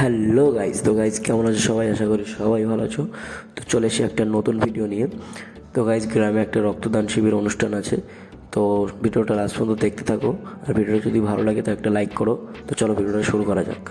Hello guys, তো guys কেমন আছো সবাই? আশা করি সবাই ভালো আছো। তো চলে এসে একটা নতুন ভিডিও নিয়ে। তো গাইজ, গ্রামে একটা রক্তদান শিবির অনুষ্ঠান আছে। তো ভিডিওটা লাস্ট পর্যন্ত দেখতে থাকো, আর ভিডিওটা যদি ভালো লাগে তো একটা লাইক করো। তো চলো ভিডিওটা শুরু করা যাক।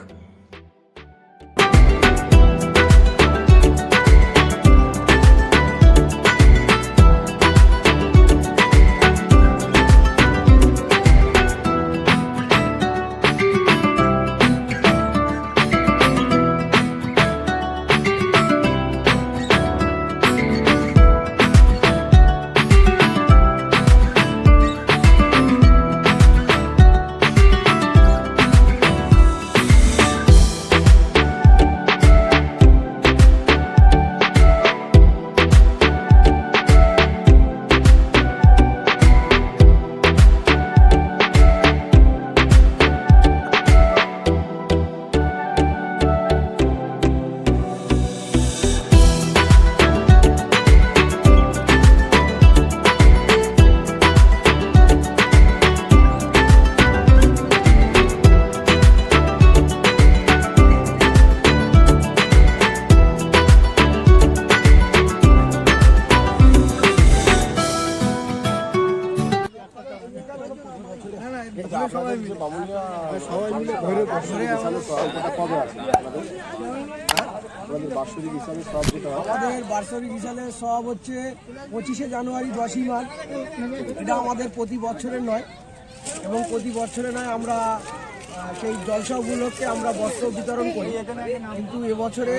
আমাদের বার্ষিক হিসাবে সব হচ্ছে 25শে জানুয়ারি 10ই মার্চ। এটা আমাদের প্রতি বছরের নয়, এবং প্রতি বছরে নয় আমরা সেই জলসা উপলক্ষে আমরা বস্ত্র বিতরণ করি। কিন্তু এবছরে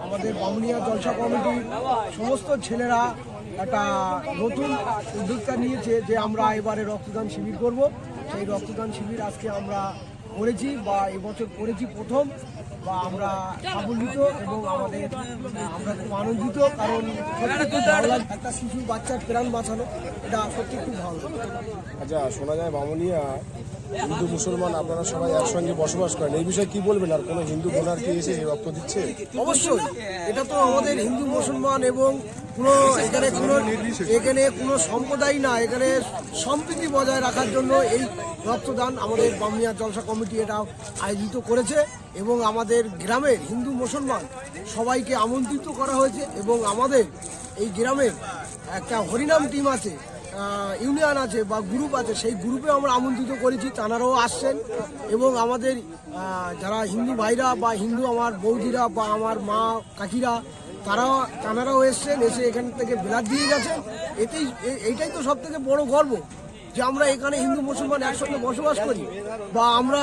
আমাদের বামুনিয়া জলসা কমিটির সমস্ত ছেলেরা একটা নতুন উদ্যোক্তা নিয়েছে যে আমরা এবারে রক্তদান শিবির করব। সেই রক্তদান শিবির আজকে আমরা করেছি, বা এবছর করেছি প্রথম, বা আমরা সাফল্যিত এবং আমরা খুব আনন্দিত। কারণ সত্যি খুব ভালো লাগে একটা শিশু বাচ্চার প্রাণ বাঁচানো, এটা সত্যি খুব ভালো লাগে। আচ্ছা, শোনা যায় বামুনিয়া হিন্দু মুসলমান আপনারা সবাই একসঙ্গে বসবাস করেন, এই বিষয়ে কি বলবেন? আর কোনো হিন্দু বোনার কি এসে রক্ত দিচ্ছে? অবশ্যই, এটা তো আমাদের হিন্দু মুসলমান এবং এখানে কোনো সম্প্রদায় না, এখানে সম্প্রীতি বজায় রাখার জন্য এই রক্তদান আমাদের বামুনিয়া জলসা কমিটি এটা আয়োজিত করেছে। এবং আমাদের গ্রামের হিন্দু মুসলমান সবাইকে আমন্ত্রিত করা হয়েছে, এবং আমাদের এই গ্রামের একটা হরিনাম টিম আছে, ইউনিয়ন আছে বা গ্রুপ আছে, সেই গ্রুপে আমরা আমন্ত্রিত করেছি, তাঁরাও আসছেন। এবং আমাদের যারা হিন্দু ভাইরা বা হিন্দু আমার বৌদিরা বা আমার মা কাকিরা তাঁরাও এসছেন, এসে এখান থেকে ব্লাড দিয়ে গেছেন। এইটাই তো সব থেকে বড় গর্ব যে আমরা এখানে হিন্দু মুসলমান একসঙ্গে বসবাস করি, বা আমরা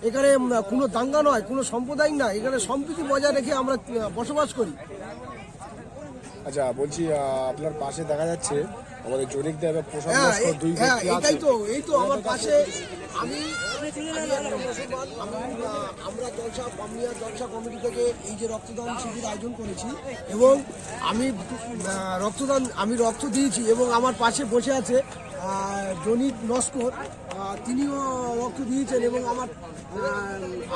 এখানে কোনো দাঙ্গা নয়, কোনো সম্প্রদায় না, এখানে সম্প্রীতি বজায় রেখে আমরা বসবাস করি। আচ্ছা, বলছি আপনার পাশে দেখা যাচ্ছে আমাদের জনিক দেব এবং প্রসাদ দুই ব্যক্তি আছে। এই তো আমার পাশে আমরা বামুনিয়া জলসা কমিটি থেকে এই যে রক্তদান শিবির আয়োজন করেছি, এবং আমি রক্ত দিয়েছি, এবং আমার পাশে বসে আছে জনিক নস্কর, তিনিও রক্ত দিয়েছেন, এবং আমার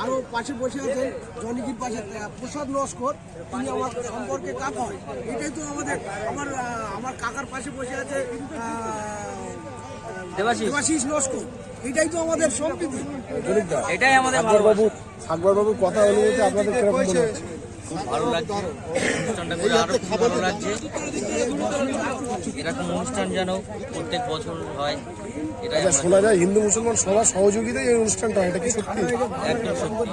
আরও পাশে বসে আছেন জনিকির পাশে প্রসাদ নস্কর, তিনি আমার সম্পর্কে কাকা হয়। এটাই তো আমার কাকার পাশে বসে আছে দেবাশিস নস্কর। এটাই তো আমাদের সম্প্রীতি, এটাই আমাদের আকবর বাবু কথা অনুমতি আপনাদের কিরকম মনে হচ্ছে? খুব ভালো লাগছে অনুষ্ঠানটা করে, আরো খুব ভালো লাগছে। এরকম অনুষ্ঠান যেন প্রত্যেক বছর হয়। এটা শোনা যায় হিন্দু মুসলমান সবার সহযোগিতায় এই অনুষ্ঠানটা, এটা কি সত্যি? একদম সত্যি।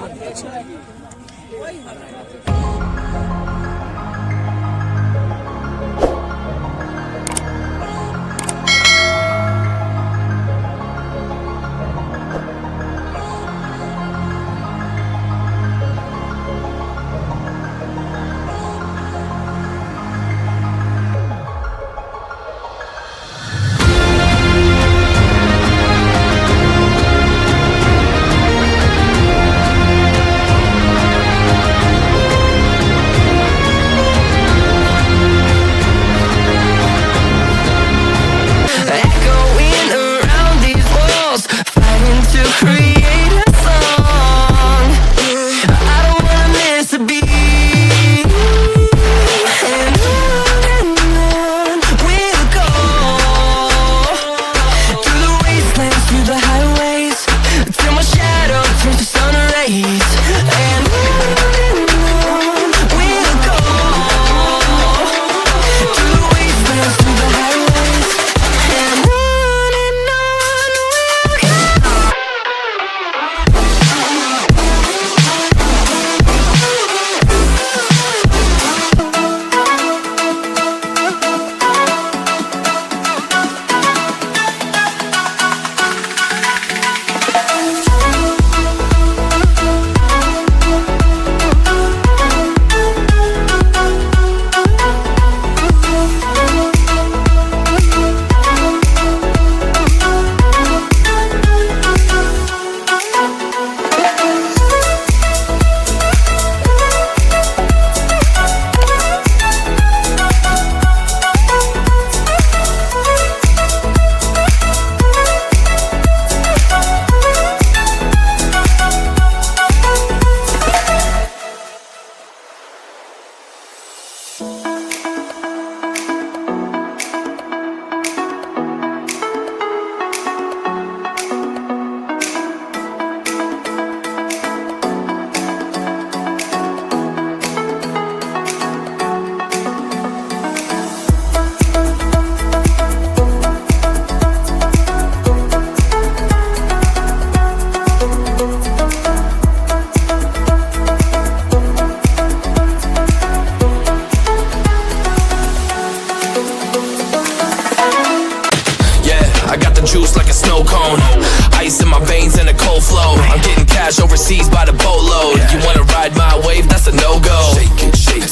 cold flow. I'm getting cash overseas by the boatload. You wanna ride my wave? That's a no-go.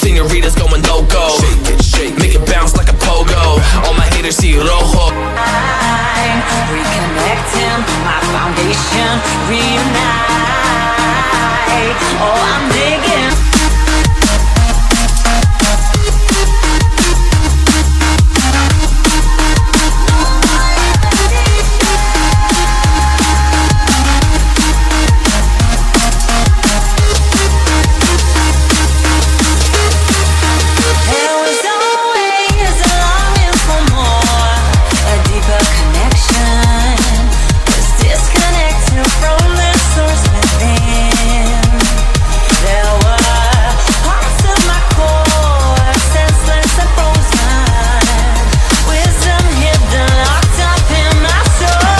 Senoritas going loco. Make it bounce like a pogo. All my haters see rojo. Reconnecting, my foundation, reunite. Oh, I'm digging. There was always a longing for more, a deeper connection. Was disconnected from the source within. There were parts of my core, senseless and frozen. Wisdom hidden, locked up in my soul.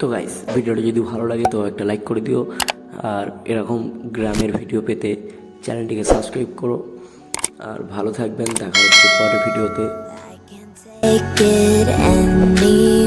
তো guys ভিডিওটা যদি ভালো লাগে তো একটা like করে দিও, আর এরকম গ্রামের ভিডিও পেতে চ্যানেলটিকে সাবস্ক্রাইব করো। আর ভালো থাকবেন, দেখা হচ্ছে পরের ভিডিওতে। Take it anymore.